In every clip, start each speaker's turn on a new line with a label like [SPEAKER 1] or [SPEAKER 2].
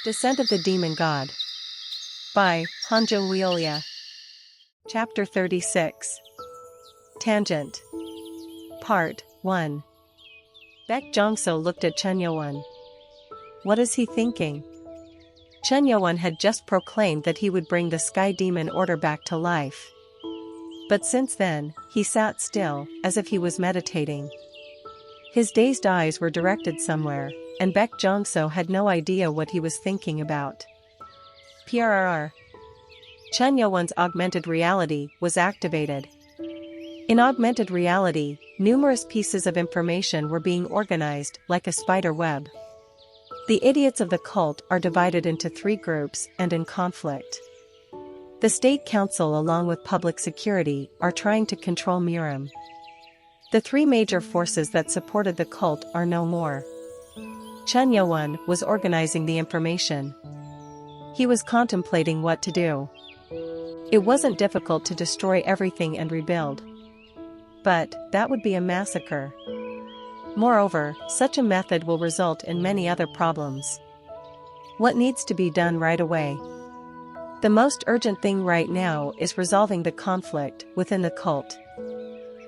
[SPEAKER 1] Descent of the Demon God by Hanjo Wheelia. Chapter 36. Tangent. Part 1. Baek Jongso looked at Chen Yowon. What is he thinking? Chen Yowon had just proclaimed that he would bring the Sky Demon Order back to life. But since then, he sat still, as if he was meditating. His dazed eyes were directed somewhere, and Baek Jongso had no idea what he was thinking about. PRR. Chen Yowon's augmented reality was activated. In augmented reality, numerous pieces of information were being organized like a spider web. The idiots of the cult are divided into 3 groups and in conflict. The State Council along with public security are trying to control Miram. The 3 major forces that supported the cult are no more. Chen Yowon was organizing the information. He was contemplating what to do. It wasn't difficult to destroy everything and rebuild. But that would be a massacre. Moreover, such a method will result in many other problems. What needs to be done right away? The most urgent thing right now is resolving the conflict within the cult.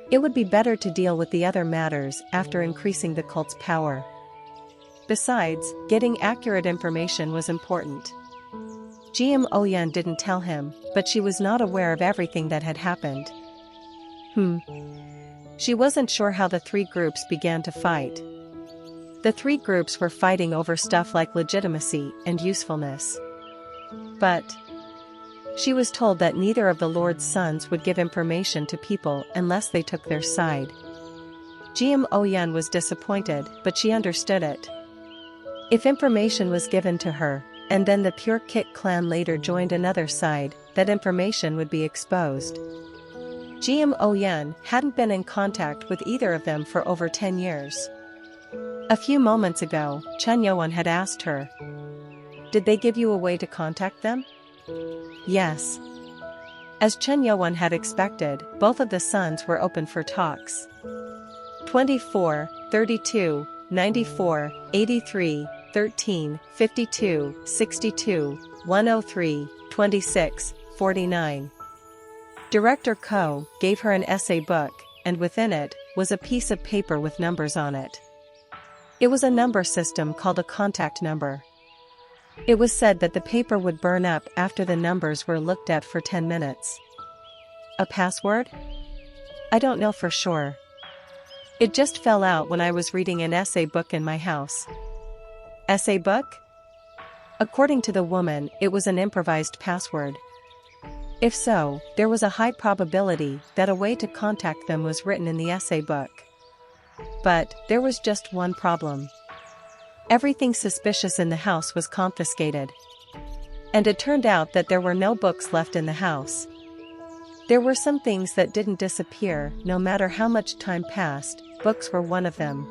[SPEAKER 1] It would be better to deal with the other matters after increasing the cult's power. Besides, getting accurate information was important. GM Oyeon didn't tell him, but she was not aware of everything that had happened. She wasn't sure how the 3 groups began to fight. The 3 groups were fighting over stuff like legitimacy and usefulness. But she was told that neither of the Lord's sons would give information to people unless they took their side. GM Oyeon was disappointed, but she understood it. If information was given to her, and then the Pure Kit clan later joined another side, that information would be exposed. GM Oyeon hadn't been in contact with either of them for over 10 years. A few moments ago, Chen Yowon had asked her, "Did they give you a way to contact them?" Yes. As Chen Yowon had expected, both of the sons were open for talks. 24, 32, 94, 83, 13, 52, 62, 103, 26, 49. Director Ko gave her an essay book, and within it was a piece of paper with numbers on it. It was a number system called a contact number. It was said that the paper would burn up after the numbers were looked at for 10 minutes. A password? I don't know for sure. It just fell out when I was reading an essay book in my house. Essay book? According to the woman, it was an improvised password. If so, there was a high probability that a way to contact them was written in the essay book. But there was just one problem. Everything suspicious in the house was confiscated. And it turned out that there were no books left in the house. There were some things that didn't disappear, no matter how much time passed. Books were one of them.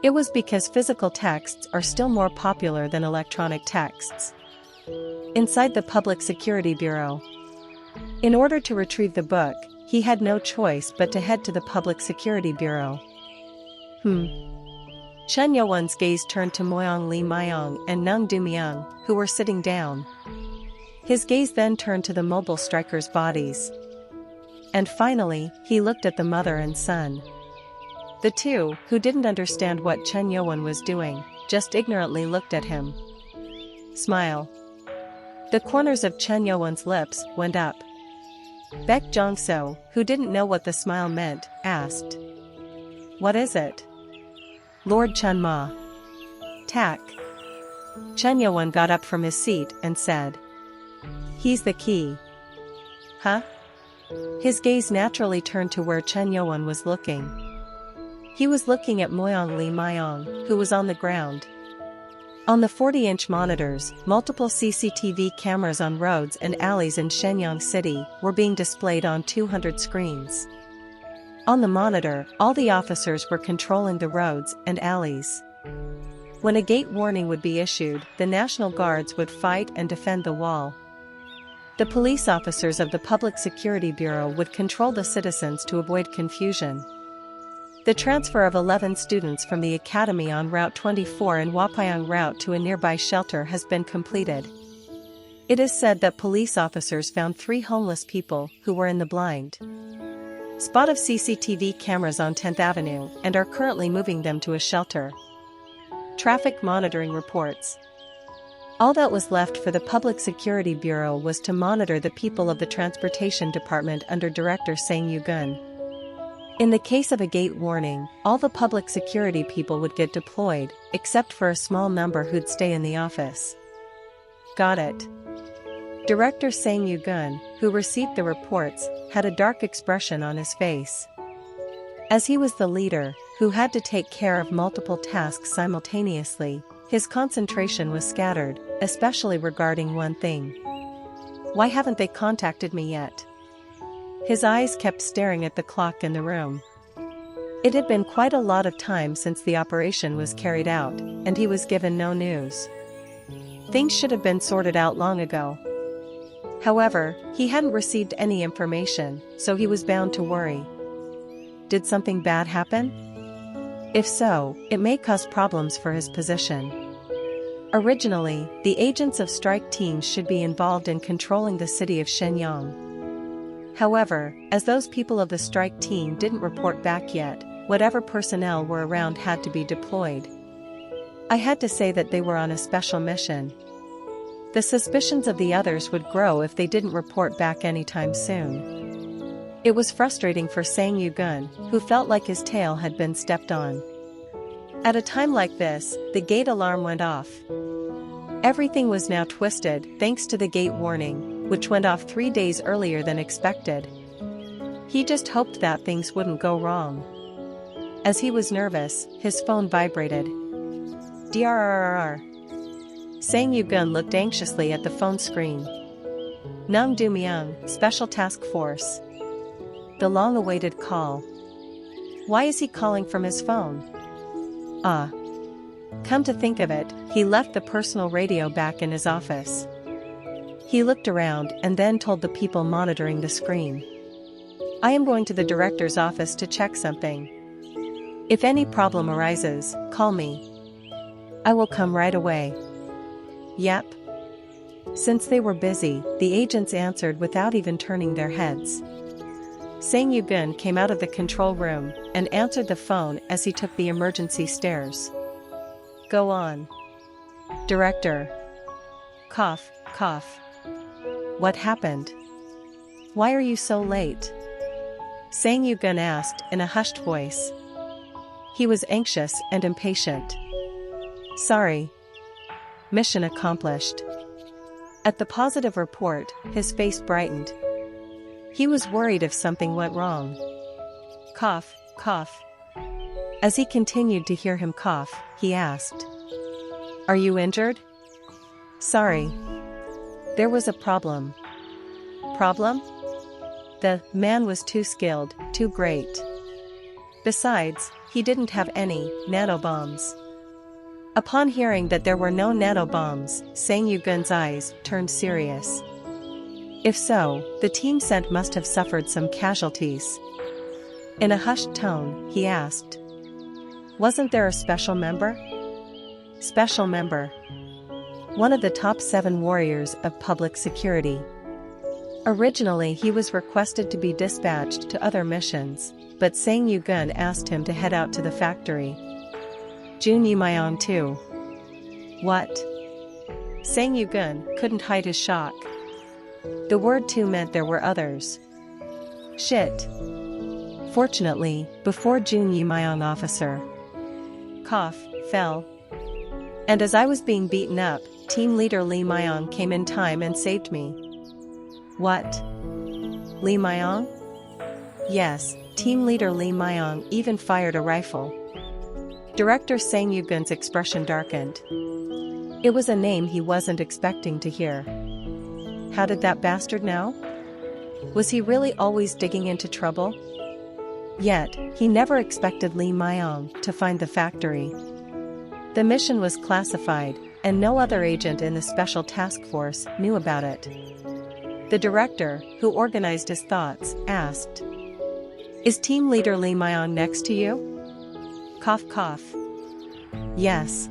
[SPEAKER 1] It was because physical texts are still more popular than electronic texts. Inside the Public Security Bureau. In order to retrieve the book, he had no choice but to head to the Public Security Bureau. Chen Yowon's gaze turned to Moyong Lee Myong and Nung Du Myung, who were sitting down. His gaze then turned to the mobile strikers' bodies. And finally, he looked at the mother and son. The 2, who didn't understand what Chen Yowon was doing, just ignorantly looked at him. Smile. The corners of Chen Yowon's lips went up. Baek Jongso, who didn't know what the smile meant, asked, "What is it?" "Lord Chen Ma." "Tak." Chen Yowon got up from his seat and said, "He's the key." "Huh?" His gaze naturally turned to where Chen Yowon was looking. He was looking at Moyong Lee Myong, who was on the ground. On the 40-inch monitors, multiple CCTV cameras on roads and alleys in Shenyang City were being displayed on 200 screens. On the monitor, all the officers were controlling the roads and alleys. When a gate warning would be issued, the National Guards would fight and defend the wall. The police officers of the Public Security Bureau would control the citizens to avoid confusion. The transfer of 11 students from the academy on Route 24 and Wapayong route to a nearby shelter has been completed. It is said that police officers found 3 homeless people who were in the blind spot of CCTV cameras on 10th Avenue and are currently moving them to a shelter. Traffic monitoring reports. All that was left for the Public Security Bureau was to monitor the people of the Transportation Department under Director Sang Yu-gun. In the case of a gate warning, all the public security people would get deployed, except for a small number who'd stay in the office. Got it. Director Sang Yu-gun, who received the reports, had a dark expression on his face. As he was the leader, who had to take care of multiple tasks simultaneously, his concentration was scattered, especially regarding one thing. Why haven't they contacted me yet? His eyes kept staring at the clock in the room. It had been quite a lot of time since the operation was carried out, and he was given no news. Things should have been sorted out long ago. However, he hadn't received any information, so he was bound to worry. Did something bad happen? If so, it may cause problems for his position. Originally, the agents of strike teams should be involved in controlling the city of Shenyang. However, as those people of the strike team didn't report back yet, whatever personnel were around had to be deployed. I had to say that they were on a special mission. The suspicions of the others would grow if they didn't report back anytime soon. It was frustrating for Sang Yu-gun, who felt like his tail had been stepped on. At a time like this, the gate alarm went off. Everything was now twisted thanks to the gate warning, which went off 3 days earlier than expected. He just hoped that things wouldn't go wrong. As he was nervous, his phone vibrated. DRRRR. Sang Yu-gun looked anxiously at the phone screen. Nung Du-myung, Special Task Force. The long-awaited call. Why is he calling from his phone? Come to think of it, he left the personal radio back in his office. He looked around and then told the people monitoring the screen. I am going to the director's office to check something. If any problem arises, call me. I will come right away. Yep. Since they were busy, the agents answered without even turning their heads. Sang Yu-gun came out of the control room and answered the phone as he took the emergency stairs. Go on. Director. Cough, cough. What happened? Why are you so late? Sang Yu-gun asked in a hushed voice. He was anxious and impatient. Sorry. Mission accomplished. At the positive report, his face brightened. He was worried if something went wrong. Cough, cough. As he continued to hear him cough, he asked. Are you injured? Sorry. There was a problem. Problem? The man was too skilled, too great. Besides, he didn't have any nanobombs. Upon hearing that there were no nanobombs, Sang Yu-gun's eyes turned serious. If so, the team sent must have suffered some casualties. In a hushed tone, he asked. Wasn't there a special member? Special member. One of the top 7 warriors of public security. Originally he was requested to be dispatched to other missions, but Sang Yu-gun asked him to head out to the factory. Jun Yi-myung too. What? Sang Yu-gun couldn't hide his shock. The word too meant there were others. Shit. Fortunately, before Jun Yi-myung officer cough fell. And as I was being beaten up, team leader Lee Myong came in time and saved me. What? Lee Myong? Yes, team leader Lee Myong even fired a rifle. Director Sang Yu-gun's expression darkened. It was a name he wasn't expecting to hear. How did that bastard know? Was he really always digging into trouble? Yet, he never expected Lee Myong to find the factory. The mission was classified, and no other agent in the Special Task Force knew about it. The director, who organized his thoughts, asked, Is team leader Lee Myong next to you? Cough cough. Yes.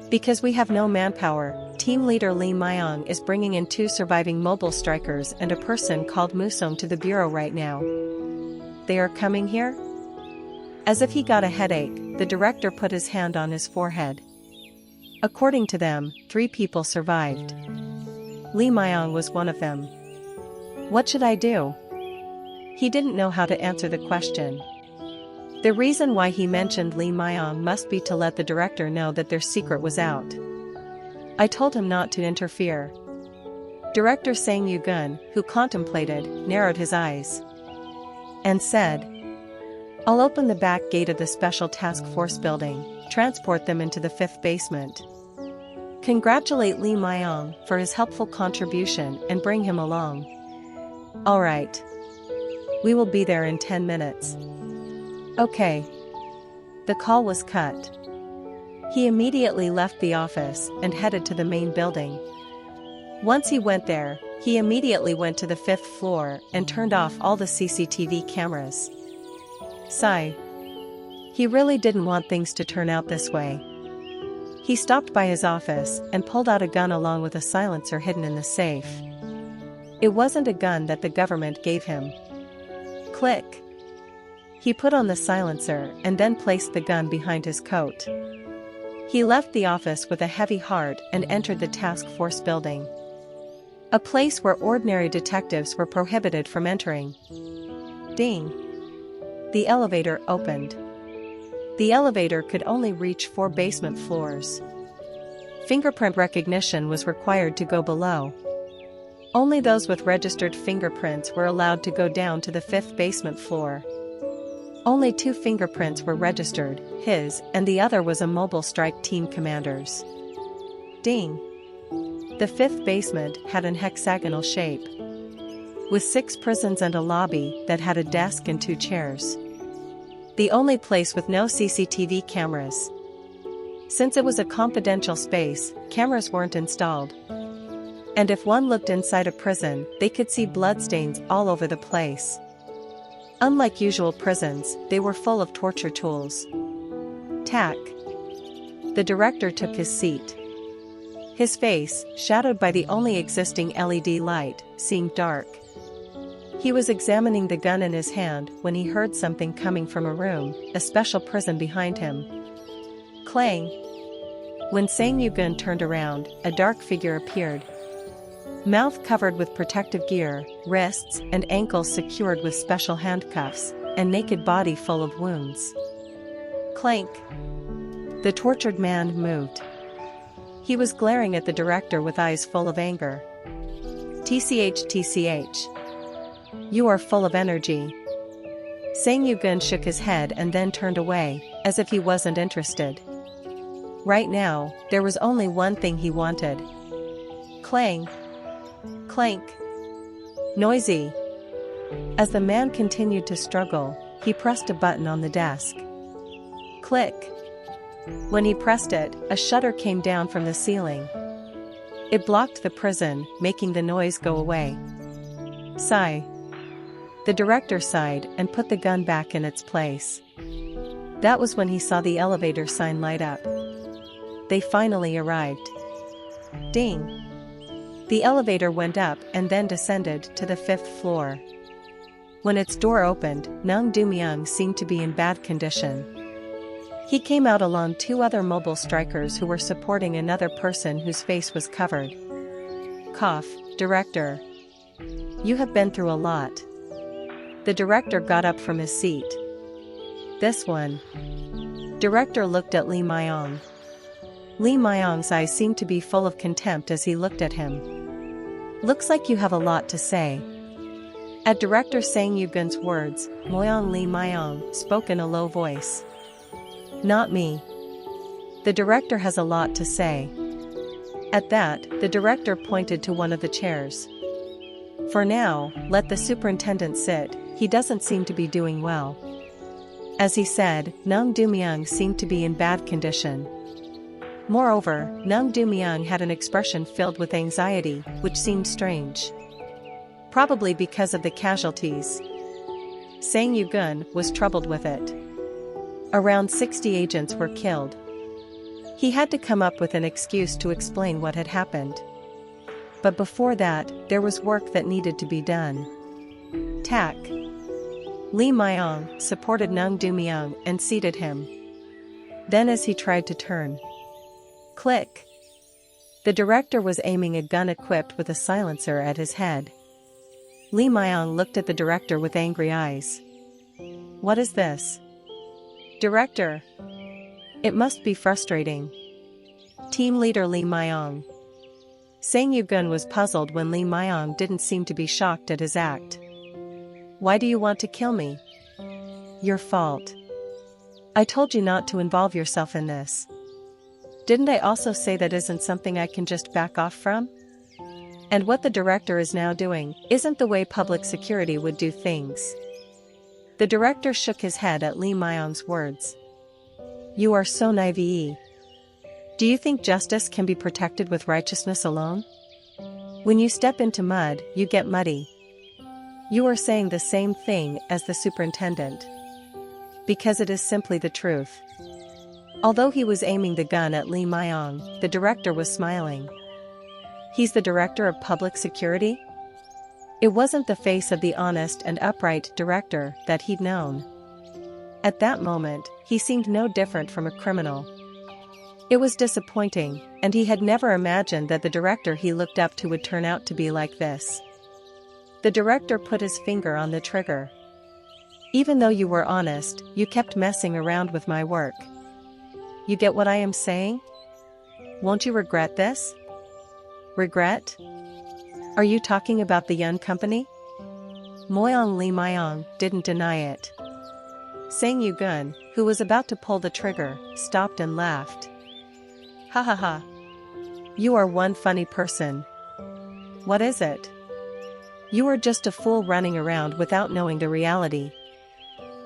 [SPEAKER 1] Because we have no manpower, team leader Lee Myung is bringing in 2 surviving mobile strikers and a person called Musong to the bureau right now. They are coming here? As if he got a headache, the director put his hand on his forehead. According to them, 3 people survived. Lee Myung was one of them. What should I do? He didn't know how to answer the question. The reason why he mentioned Lee Myung must be to let the director know that their secret was out. I told him not to interfere. Director Sang Yoo-gun, who contemplated, narrowed his eyes and said, I'll open the back gate of the Special Task Force building, transport them into the 5th basement. Congratulate Lee Myung for his helpful contribution and bring him along. All right. We will be there in 10 minutes. Okay. The call was cut. He immediately left the office and headed to the main building. Once he went there, he immediately went to the 5th floor and turned off all the CCTV cameras. Sigh. He really didn't want things to turn out this way. He stopped by his office and pulled out a gun along with a silencer hidden in the safe. It wasn't a gun that the government gave him. Click. He put on the silencer and then placed the gun behind his coat. He left the office with a heavy heart and entered the task force building. A place where ordinary detectives were prohibited from entering. Ding. The elevator opened. The elevator could only reach 4 basement floors. Fingerprint recognition was required to go below. Only those with registered fingerprints were allowed to go down to the 5th basement floor. Only 2 fingerprints were registered, his and the other was a mobile strike team commander's. Ding. The 5th basement had an hexagonal shape, with 6 prisons and a lobby that had a desk and 2 chairs. The only place with no CCTV cameras. Since it was a confidential space, cameras weren't installed. And if one looked inside a prison, they could see bloodstains all over the place. Unlike usual prisons, they were full of torture tools. Tack. The director took his seat. His face, shadowed by the only existing LED light, seemed dark. He was examining the gun in his hand when he heard something coming from a room, a special prison behind him. Clang! When Sang Yoo-gun turned around, a dark figure appeared. Mouth covered with protective gear, wrists and ankles secured with special handcuffs, and naked body full of wounds. Clank! The tortured man moved. He was glaring at the director with eyes full of anger. TCH. You are full of energy. Sang Yoo-gun shook his head and then turned away, as if he wasn't interested. Right now, there was only one thing he wanted. Clang! Clank! Noisy! As the man continued to struggle, he pressed a button on the desk. Click! When he pressed it, a shutter came down from the ceiling. It blocked the prison, making the noise go away. Sigh. The director sighed and put the gun back in its place. That was when he saw the elevator sign light up. They finally arrived. Ding! The elevator went up and then descended to the 5th floor. When its door opened, Nung Do-myung seemed to be in bad condition. He came out along 2 other mobile strikers who were supporting another person whose face was covered. Cough, director. You have been through a lot. The director got up from his seat. This one. Director looked at Lee Myung. Lee Myung's eyes seemed to be full of contempt as he looked at him. Looks like you have a lot to say. At director Sang Yoo-gun's words, Moyong Lee Myung spoke in a low voice. Not me. The director has a lot to say. At that, the director pointed to one of the chairs. For now, let the superintendent sit, he doesn't seem to be doing well. As he said, Nung Do-myung seemed to be in bad condition. Moreover, Nung Do-myung had an expression filled with anxiety, which seemed strange. Probably because of the casualties. Sang Yoo-gun was troubled with it. Around 60 agents were killed. He had to come up with an excuse to explain what had happened. But before that, there was work that needed to be done. Tack. Lee Myung supported Nung Do-myung and seated him. Then as he tried to turn. Click. The director was aiming a gun equipped with a silencer at his head. Lee Myung looked at the director with angry eyes. What is this? Director. It must be frustrating. Team leader Lee Myung. Sang Yu-gun was puzzled when Lee Myung didn't seem to be shocked at his act. Why do you want to kill me? Your fault. I told you not to involve yourself in this. Didn't I also say that isn't something I can just back off from? And what the director is now doing isn't the way public security would do things. The director shook his head at Lee Myung's words. You are so naive. Do you think justice can be protected with righteousness alone? When you step into mud, you get muddy. You are saying the same thing as the superintendent. Because it is simply the truth. Although he was aiming the gun at Lee Myung, the director was smiling. He's the director of public security? It wasn't the face of the honest and upright director that he'd known. At that moment, he seemed no different from a criminal. It was disappointing, and he had never imagined that the director he looked up to would turn out to be like this. The director put his finger on the trigger. Even though you were honest, you kept messing around with my work. You get what I am saying? Won't you regret this? Regret? Are you talking about the Yun Company? Moyong Lee Myung didn't deny it. Sang Yu-gun, who was about to pull the trigger, stopped and laughed. Ha ha ha. You are one funny person. What is it? You are just a fool running around without knowing the reality.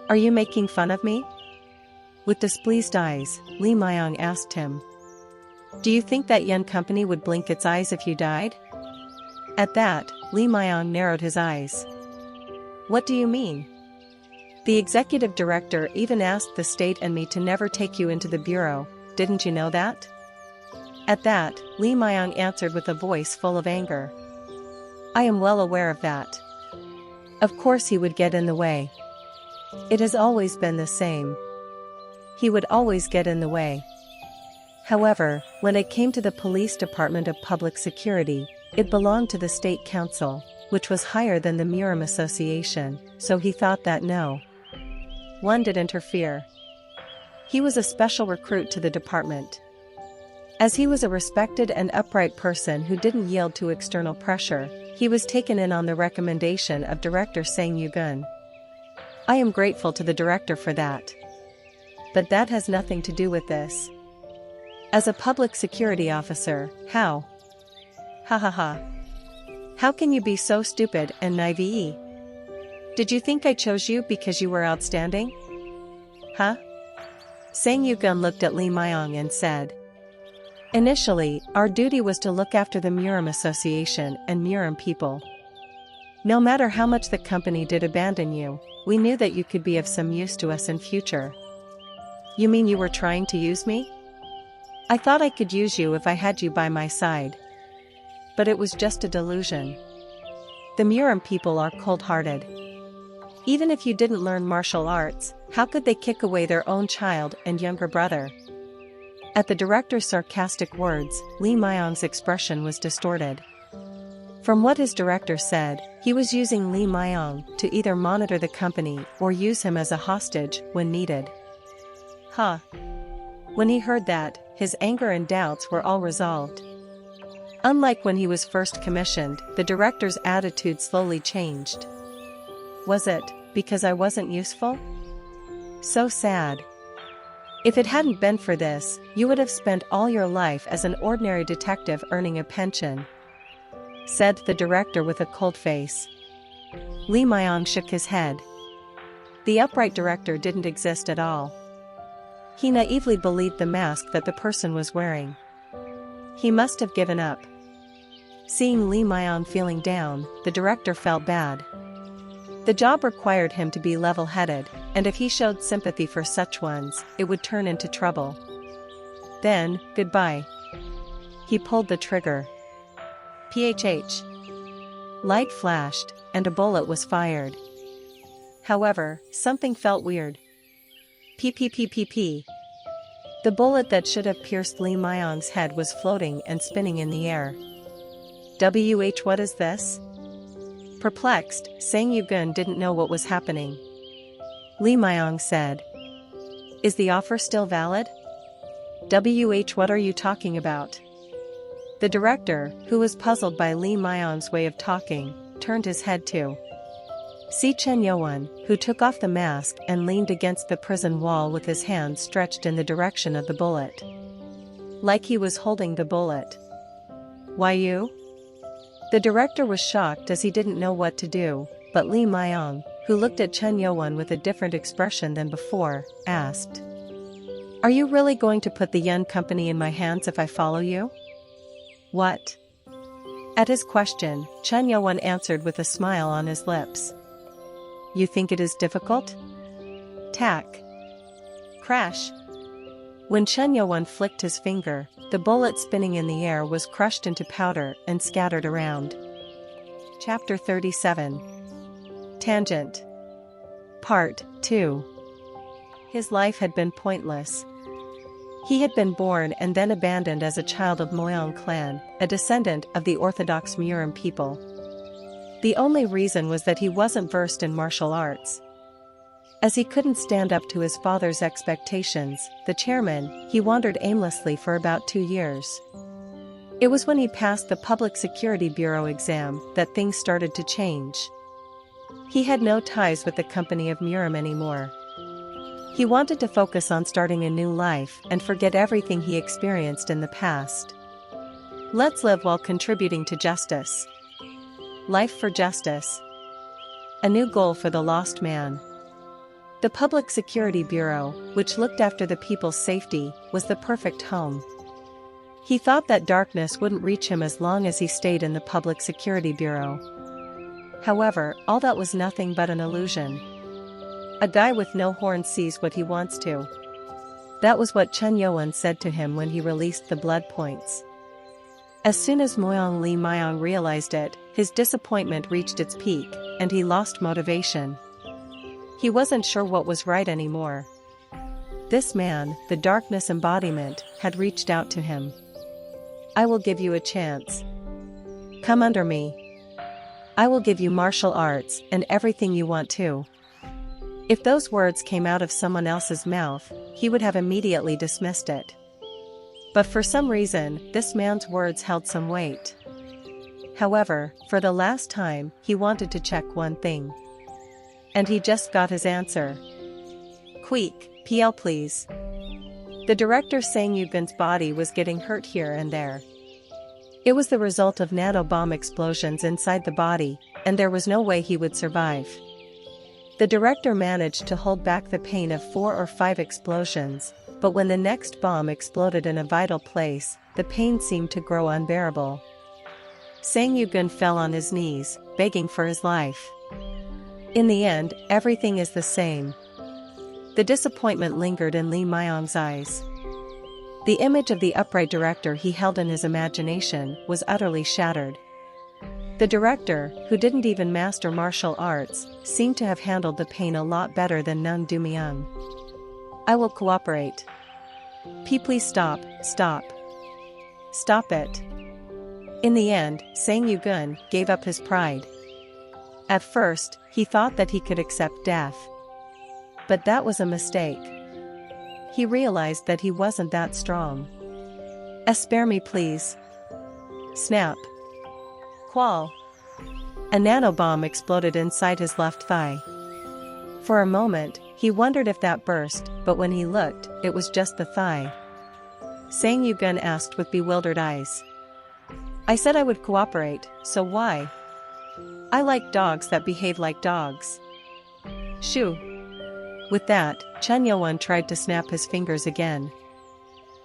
[SPEAKER 1] Are you making fun of me? With displeased eyes, Lee Myung asked him. Do you think that Yun Company would blink its eyes if you died? At that, Lee Myung narrowed his eyes. What do you mean? The executive director even asked the state and me to never take you into the bureau, didn't you know that? At that, Lee Myung answered with a voice full of anger. I am well aware of that. Of course he would get in the way. It has always been the same. He would always get in the way. However, when it came to the Police Department of Public Security, it belonged to the State Council, which was higher than the Muram Association, so he thought that no one did interfere. He was a special recruit to the department. As he was a respected and upright person who didn't yield to external pressure, he was taken in on the recommendation of Director Sang Yu-gun. I am grateful to the director for that. But that has nothing to do with this. As a public security officer, how? Ha ha ha. How can you be so stupid and naive? Did you think I chose you because you were outstanding? Huh? Sang Yu-gun looked at Lee Myung and said. Initially, our duty was to look after the Muram Association and Muram people. No matter how much the company did abandon you, we knew that you could be of some use to us in future. You mean you were trying to use me? I thought I could use you if I had you by my side. But it was just a delusion. The Muram people are cold-hearted. Even if you didn't learn martial arts, how could they kick away their own child and younger brother? At the director's sarcastic words, Lee Myung's expression was distorted. From what his director said, he was using Lee Myung to either monitor the company or use him as a hostage when needed. Huh. When he heard that, his anger and doubts were all resolved. Unlike when he was first commissioned, the director's attitude slowly changed. Was it because I wasn't useful? So sad. If it hadn't been for this, you would have spent all your life as an ordinary detective earning a pension, said the director with a cold face. Lee Myung shook his head. The upright director didn't exist at all. He naively believed the mask that the person was wearing. He must have given up. Seeing Lee Myung feeling down, the director felt bad. The job required him to be level-headed. and if he showed sympathy for such ones, it would turn into trouble. Then, goodbye. He pulled the trigger. PHH. Light flashed, and a bullet was fired. However, something felt weird. PPPPP. The bullet that should have pierced Lee Myong's head was floating and spinning in the air. What is this? Perplexed, Sang Yu-gun didn't know what was happening. Lee Myong said, "Is the offer still valid?" What are you talking about? The director, who was puzzled by Lee Myong's way of talking, turned his head to see Chen Yo-won, who took off the mask and leaned against the prison wall with his hands stretched in the direction of the bullet. Like he was holding the bullet. "Why you?" The director was shocked as he didn't know what to do, but Lee Myong, who looked at Chen Yo-won with a different expression than before, asked, "Are you really going to put the Yun Company in my hands if I follow you?" "What?" At his question, Chen Yo-won answered with a smile on his lips. "You think it is difficult?" Tack. Crash. When Chen Yo-won flicked his finger, the bullet spinning in the air was crushed into powder and scattered around. Chapter 37. Tangent. Part 2. His life had been pointless. He had been born and then abandoned as a child of Moyang clan, a descendant of the Orthodox Murim people. The only reason was that he wasn't versed in martial arts. As he couldn't stand up to his father's expectations, the chairman, he wandered aimlessly for about 2 years. It was when he passed the Public Security Bureau exam that things started to change. He had no ties with the company of Murim anymore. He wanted to focus on starting a new life and forget everything he experienced in the past. Let's live while contributing to justice. Life for justice. A new goal for the lost man. The Public Security Bureau, which looked after the people's safety, was the perfect home. He thought that darkness wouldn't reach him as long as he stayed in the Public Security Bureau. However, all that was nothing but an illusion. A guy with no horns sees what he wants to. That was what Chen Yo-won said to him when he released the blood points. As soon as Lee Myong realized it, his disappointment reached its peak, and he lost motivation. He wasn't sure what was right anymore. This man, the darkness embodiment, had reached out to him. "I will give you a chance. Come under me. I will give you martial arts and everything you want to." If those words came out of someone else's mouth, he would have immediately dismissed it. But for some reason, this man's words held some weight. However, for the last time, he wanted to check one thing. And he just got his answer. "Quick, PL please." The director Sang Yu-gun's body was getting hurt here and there. It was the result of nanobomb explosions inside the body, and there was no way he would survive. The director managed to hold back the pain of 4 or 5 explosions, but when the next bomb exploded in a vital place, the pain seemed to grow unbearable. Sang Yu-gun fell on his knees, begging for his life. In the end, everything is the same. The disappointment lingered in Lee Myong's eyes. The image of the upright director he held in his imagination was utterly shattered. The director, who didn't even master martial arts, seemed to have handled the pain a lot better than Nung Du-myung. "I will cooperate. Please stop, stop. Stop it." In the end, Sang Yu-gun gave up his pride. At first, he thought that he could accept death. But that was a mistake. He realized that he wasn't that strong. "Spare me please." Snap. Qual. A nanobomb exploded inside his left thigh. For a moment, he wondered if that burst, but when he looked, it was just the thigh. Sang Yu-gun asked with bewildered eyes. "I said I would cooperate, so why? I like dogs that behave like dogs." Shoo. With that, Chen Yo-won tried to snap his fingers again.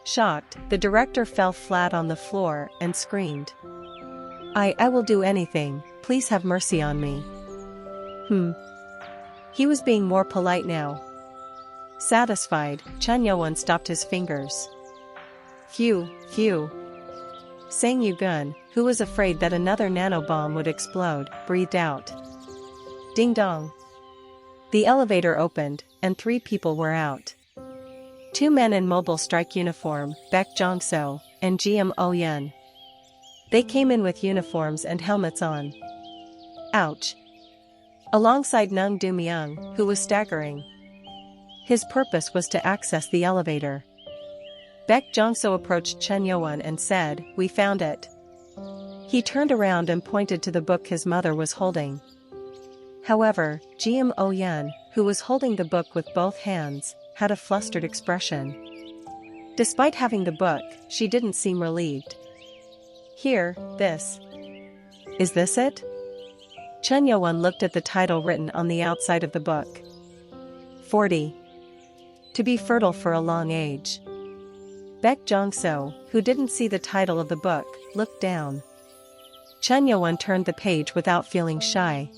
[SPEAKER 1] Shocked, the director fell flat on the floor and screamed. I will do anything, please have mercy on me." He was being more polite now. Satisfied, Chen Yuan stopped his fingers. Phew, phew. Sang Yugun, who was afraid that another nanobomb would explode, breathed out. Ding dong. The elevator opened, and 3 people were out. 2 men in mobile strike uniform, Baek Jong-so, and GM Oh-yeon. They came in with uniforms and helmets on. Ouch. Alongside Nung Do-myung, who was staggering. His purpose was to access the elevator. Baek Jong-so approached Chen Yuan and said, "We found it." He turned around and pointed to the book his mother was holding. However, GM Oh-yeon, who was holding the book with both hands, had a flustered expression. Despite having the book, she didn't seem relieved. "Here, this. Is this it?" Chen Yuan looked at the title written on the outside of the book. 40. To be fertile for a long age. Baek Jong-so, who didn't see the title of the book, looked down. Chen Yuan turned the page without feeling shy.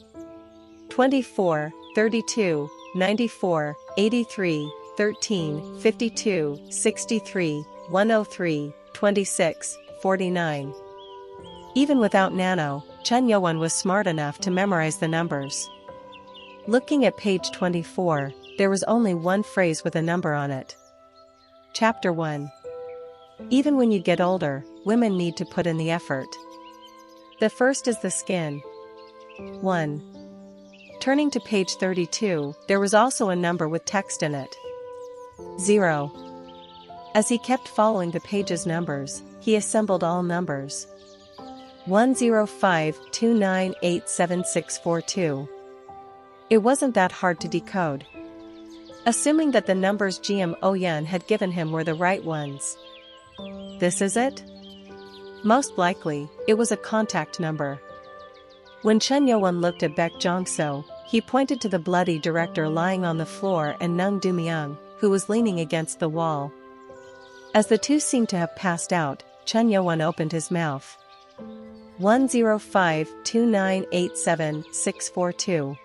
[SPEAKER 1] 24, 32, 94, 83, 13, 52, 63, 103, 26, 49. Even without Nano, Chen Yuan was smart enough to memorize the numbers. Looking at page 24, there was only one phrase with a number on it. Chapter 1. Even when you get older, women need to put in the effort. The first is the skin. 1. Turning to page 32, there was also a number with text in it. 0. As he kept following the page's numbers, he assembled all numbers. 10529876642. It wasn't that hard to decode. Assuming that the numbers GM Oh-yeon had given him were the right ones. This is it? Most likely, it was a contact number. When Chen Yuan looked at Baek Jong-so, he pointed to the bloody director lying on the floor and Nung Do-myung, who was leaning against the wall. As the two seemed to have passed out, Chen Yuan opened his mouth. 10529876642.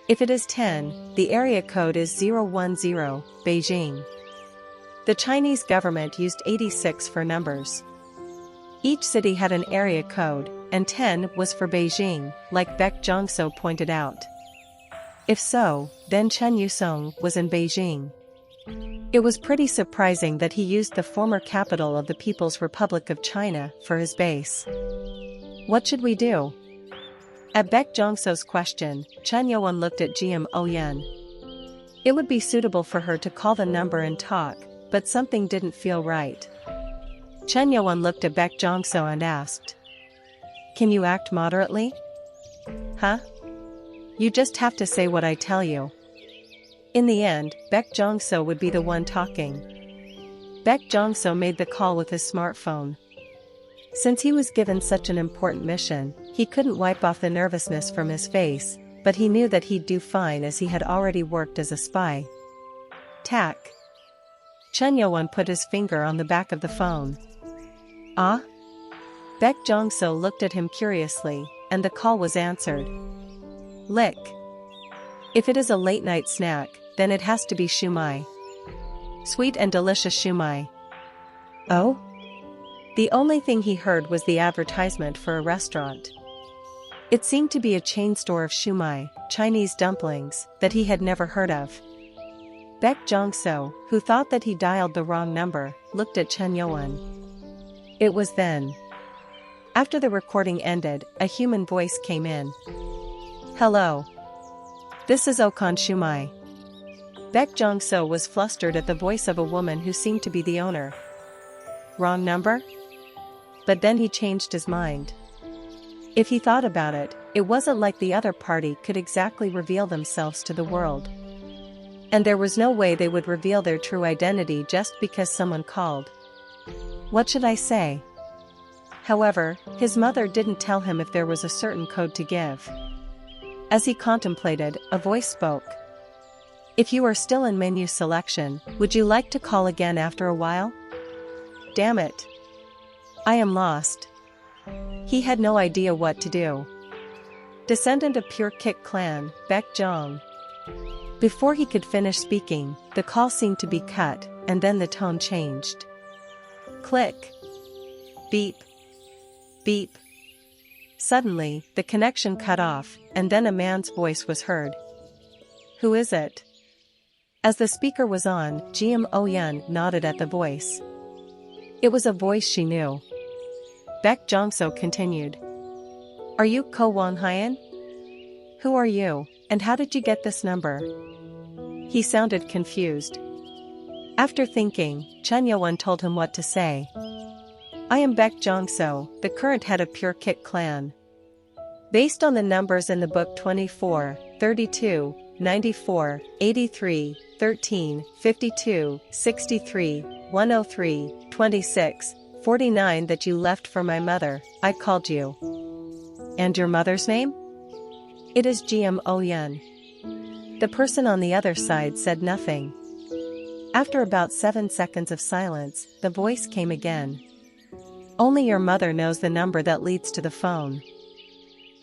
[SPEAKER 1] If it is 10, the area code is 010, Beijing. The Chinese government used 86 for numbers. Each city had an area code, and 10 was for Beijing, like Baek Jong-so pointed out. If so, then Chen Yusong was in Beijing. It was pretty surprising that he used the former capital of the People's Republic of China for his base. What should we do? At Baek Jong-so's question, Chen Yuan looked at GM Oh-yeon. It would be suitable for her to call the number and talk, but something didn't feel right. Chen Yuan looked at Baek Jong-so and asked, "Can you act moderately?" "Huh? You just have to say what I tell you." In the end, Baek Jong-so would be the one talking. Baek Jong-so made the call with his smartphone. Since he was given such an important mission, he couldn't wipe off the nervousness from his face, but he knew that he'd do fine as he had already worked as a spy. Tack. Chen Yuan put his finger on the back of the phone. Ah? Baek Jong-so looked at him curiously, and the call was answered. Lick. If it is a late-night snack, then it has to be shumai. Sweet and delicious shumai. Oh? The only thing he heard was the advertisement for a restaurant. It seemed to be a chain store of shumai, Chinese dumplings, that he had never heard of. Baek Jong-so, who thought that he dialed the wrong number, looked at Chen Yuan. It was then. After the recording ended, a human voice came in. Hello. This is Okan Shumai. Baek Jong-so was flustered at the voice of a woman who seemed to be the owner. Wrong number? But then he changed his mind. If he thought about it, it wasn't like the other party could exactly reveal themselves to the world. And there was no way they would reveal their true identity just because someone called. What should I say? However, his mother didn't tell him if there was a certain code to give. As he contemplated, a voice spoke. If you are still in menu selection, would you like to call again after a while? Damn it. I am lost. He had no idea what to do. Descendant of pure Kik clan, Baek Jong. Before he could finish speaking, the call seemed to be cut, and then the tone changed. Click. Beep. Beep. Suddenly, the connection cut off, and then a man's voice was heard. Who is it? As the speaker was on, Jim nodded at the voice. It was a voice she knew. Baek Jong-so continued. Are you Ko Won-hyen? Who are you, and how did you get this number? He sounded confused. After thinking, Chun Yo-won told him what to say. I am Baek Jong-so, the current head of Pure Kit clan. Based on the numbers in the book 24, 32, 94, 83, 13, 52, 63, 103, 26, 49 that you left for my mother, I called you. And your mother's name? It is Gm-Oyeon. The person on the other side said nothing. After about 7 seconds of silence, the voice came again. Only your mother knows the number that leads to the phone.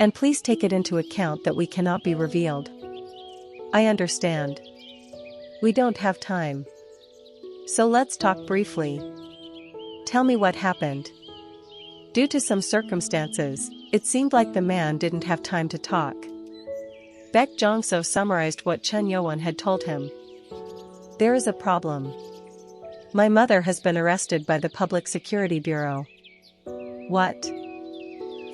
[SPEAKER 1] And please take it into account that we cannot be revealed. I understand. We don't have time. So let's talk briefly. Tell me what happened. Due to some circumstances, it seemed like the man didn't have time to talk. Baek Jong-so summarized what Chun Yo-won had told him. There is a problem. My mother has been arrested by the Public Security Bureau. What?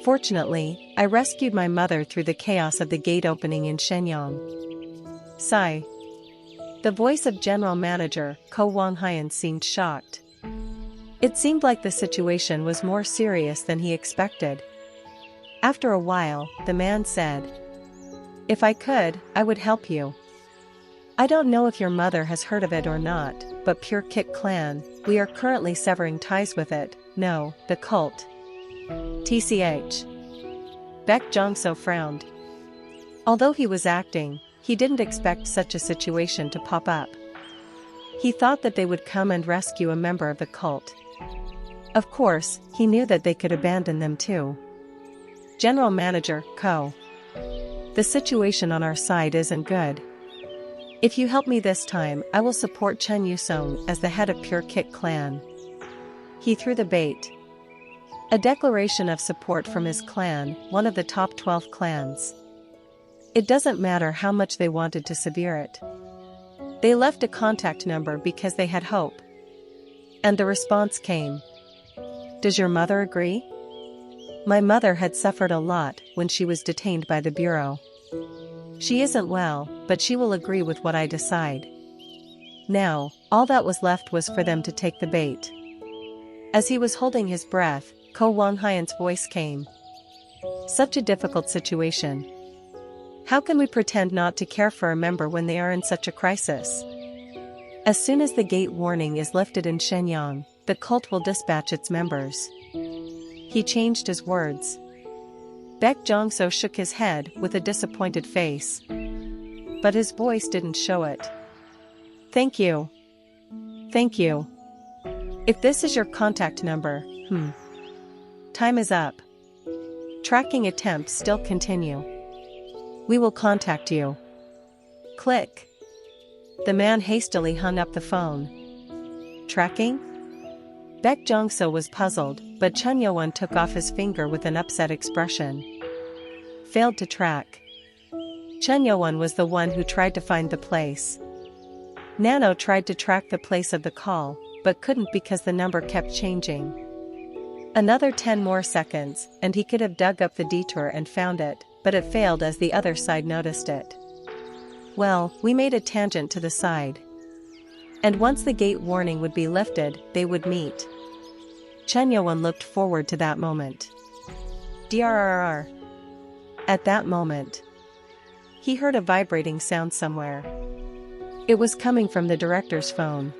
[SPEAKER 1] Fortunately, I rescued my mother through the chaos of the gate opening in Shenyang. Sigh. The voice of General Manager Ko Won-hyen seemed shocked. It seemed like the situation was more serious than he expected. After a while, the man said, if I could, I would help you. I don't know if your mother has heard of it or not, but Pure Kit Clan, we are currently severing ties with it, no, the cult. TCH. Baek Jong-so frowned. Although he was acting, he didn't expect such a situation to pop up. He thought that they would come and rescue a member of the cult. Of course, he knew that they could abandon them too. General Manager, Ko. The situation on our side isn't good. If you help me this time, I will support Chun Yu-sung as the head of Pure Kit Clan. He threw the bait. A declaration of support from his clan, one of the top 12 clans. It doesn't matter how much they wanted to sever it. They left a contact number because they had hope. And the response came. Does your mother agree? My mother had suffered a lot when she was detained by the Bureau. She isn't well, but she will agree with what I decide. Now, all that was left was for them to take the bait. As he was holding his breath, Ko Won-hyen's voice came. Such a difficult situation. How can we pretend not to care for a member when they are in such a crisis? As soon as the gate warning is lifted in Shenyang, the cult will dispatch its members. He changed his words. Baek Jong-so shook his head with a disappointed face. But his voice didn't show it. Thank you. Thank you. If this is your contact number, Time is up. Tracking attempts still continue. We will contact you. Click. The man hastily hung up the phone. Tracking? Baek Jong-so was puzzled, but Chun Yo-won took off his finger with an upset expression. Failed to track. Chun Yo-won was the one who tried to find the place. Nano tried to track the place of the call, but couldn't because the number kept changing. Another 10 more seconds, and he could have dug up the detour and found it, but it failed as the other side noticed it. Well, we made a tangent to the side. And once the gate warning would be lifted, they would meet. Chun Yo-won looked forward to that moment. DRRR. At that moment, he heard a vibrating sound somewhere. It was coming from the director's phone.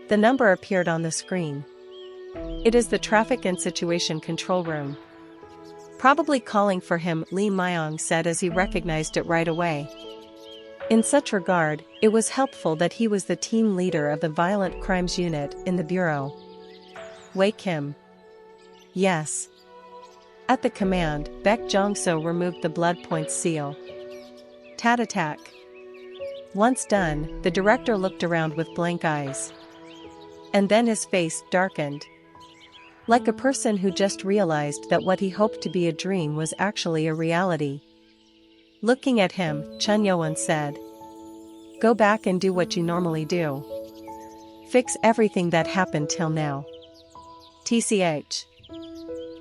[SPEAKER 1] The number appeared on the screen. It is the Traffic and Situation Control Room. Probably calling for him, Lee Myong said as he recognized it right away. In such regard, it was helpful that he was the team leader of the Violent Crimes Unit in the Bureau. Wake him. Yes. At the command, Baek Jong-so removed the blood points seal. Tat attack. Once done, the director looked around with blank eyes. And then his face darkened. Like a person who just realized that what he hoped to be a dream was actually a reality. Looking at him, Chun Yo-won said, "Go back and do what you normally do. Fix everything that happened till now. TCH."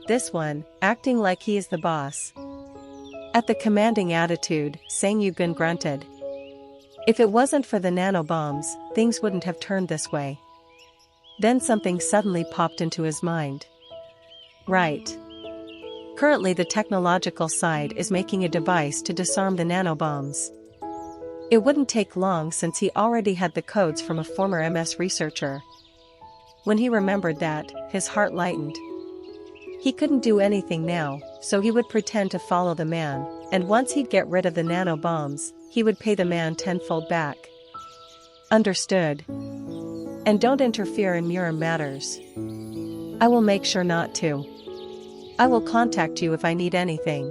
[SPEAKER 1] This one, acting like he is the boss. At the commanding attitude, Sang Yu-gun grunted. If it wasn't for the nanobombs, things wouldn't have turned this way. Then something suddenly popped into his mind. Right. Currently the technological side is making a device to disarm the nanobombs. It wouldn't take long since he already had the codes from a former MS researcher. When he remembered that, his heart lightened. He couldn't do anything now, so he would pretend to follow the man, and once he'd get rid of the nanobombs, he would pay the man tenfold back. Understood. And don't interfere in Murim matters. I will make sure not to. I will contact you if I need anything.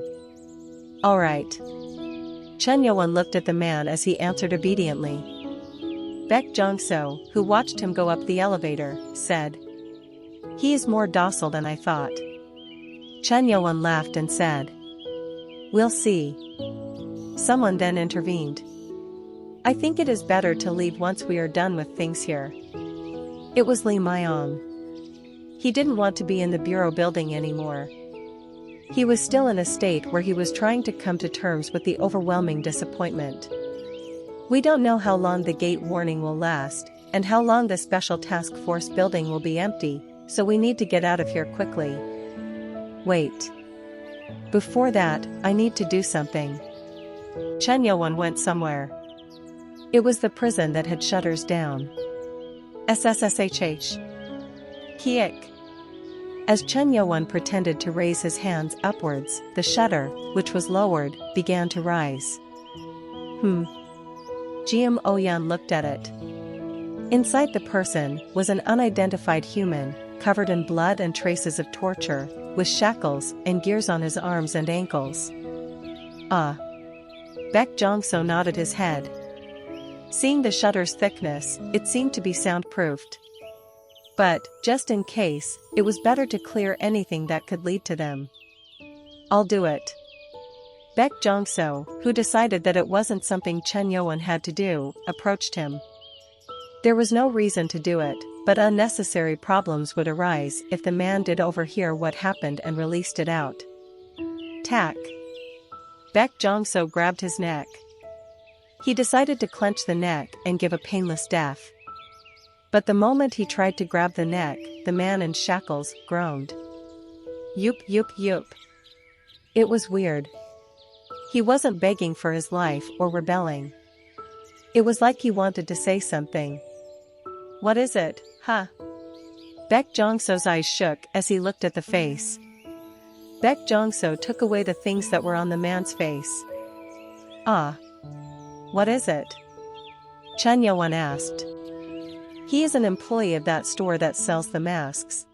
[SPEAKER 1] Alright. Chun Yo-won looked at the man as he answered obediently. Baek Jong-so, who watched him go up the elevator, said, "He is more docile than I thought." Chun Yo-won laughed and said, "We'll see." Someone then intervened. "I think it is better to leave once we are done with things here." It was Lee Myong. He didn't want to be in the bureau building anymore. He was still in a state where he was trying to come to terms with the overwhelming disappointment. We don't know how long the gate warning will last, and how long the special task force building will be empty, so we need to get out of here quickly. Wait. Before that, I need to do something. Chun Yo-won went somewhere. It was the prison that had shutters down. SSSHH. Kiek. As Chun Yo-won pretended to raise his hands upwards, the shutter, which was lowered, began to rise. Jim Oh-yeon looked at it. Inside the person was an unidentified human, covered in blood and traces of torture, with shackles and gears on his arms and ankles. Ah. Baek Jong-so nodded his head. Seeing the shutter's thickness, it seemed to be soundproofed. But, just in case, it was better to clear anything that could lead to them. I'll do it. Baek Jong-so, who decided that it wasn't something Chun Yo-won had to do, approached him. There was no reason to do it, but unnecessary problems would arise if the man did overhear what happened and released it out. Tack. Baek Jong-so grabbed his neck. He decided to clench the neck and give a painless death. But the moment he tried to grab the neck, the man in shackles groaned. Yoop yoop yoop. It was weird. He wasn't begging for his life or rebelling. It was like he wanted to say something. What is it, huh? Baek Jong-so's eyes shook as he looked at the face. Baek Jong-so took away the things that were on the man's face. Ah. What is it? Chun Yo-won asked. He is an employee of that store that sells the masks.